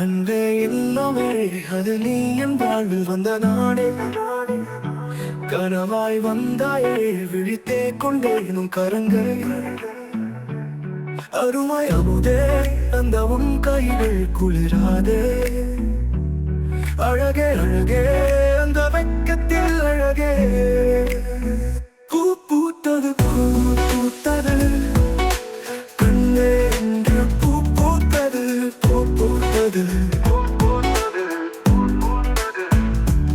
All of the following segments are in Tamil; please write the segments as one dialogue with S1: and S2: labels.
S1: அன்பே எல்லாமே அது நீ என் வாழ்வில் வந்த நாடே கனவாய் வந்தாயே விழித்தே கொண்டேனும் கரங்கள் அருமை அமுதே அந்த உன் கைகள் குளிராதே அழகே அழகே அந்த வெட்கத்தில் அழகே பூ பூத்தது பூ பூத்தது கண்ணே என்று பூ பூத்தது பூ பூத்தது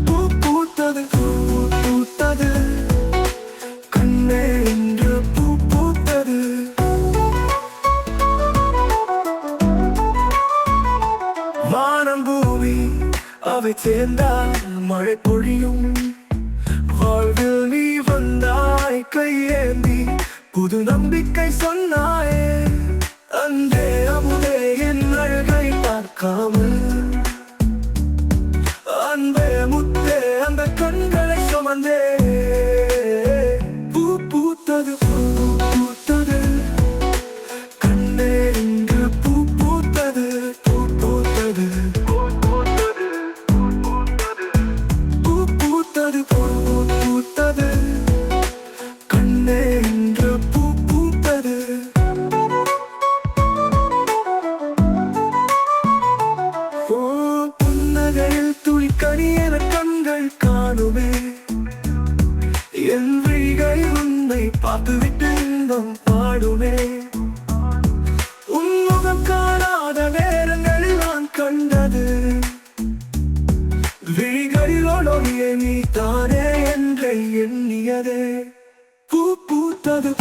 S1: பூ பூத்தது பூ பூத்தது கண்ணே என்று பூ பூத்தது வானம் பூமி அவை சேர்ந்தால் மழை பொழியும் வாழ்வில் நீ வந்தாய் கையேந்தி புது நம்பிக்கை சொன்னாயே அன்பே அமுதே என் அழகை பார்க்காமல் அன்பே முத்தே அந்த கண்களை சுமந்தே பூ பூத்தது பூ பூத்தது கண்ணே என்று பூ பூத்தது பூ பூத்தது பூ பூத்தது பூ பூத்தது கண்ணே என்று பூ பூத்தது புன்னகையில் துளிக்கனி என கண்கள் காணுமே என் விழிகள் உன்னை பார்த்துவிட்டு இன்பம் பாடுமே உன்முகம் காணாத நேரங்களில் நான் கண்டது விழிகளில் ஒளியை நீ தானே என்றே எண்ணியதே பூ பூத்தது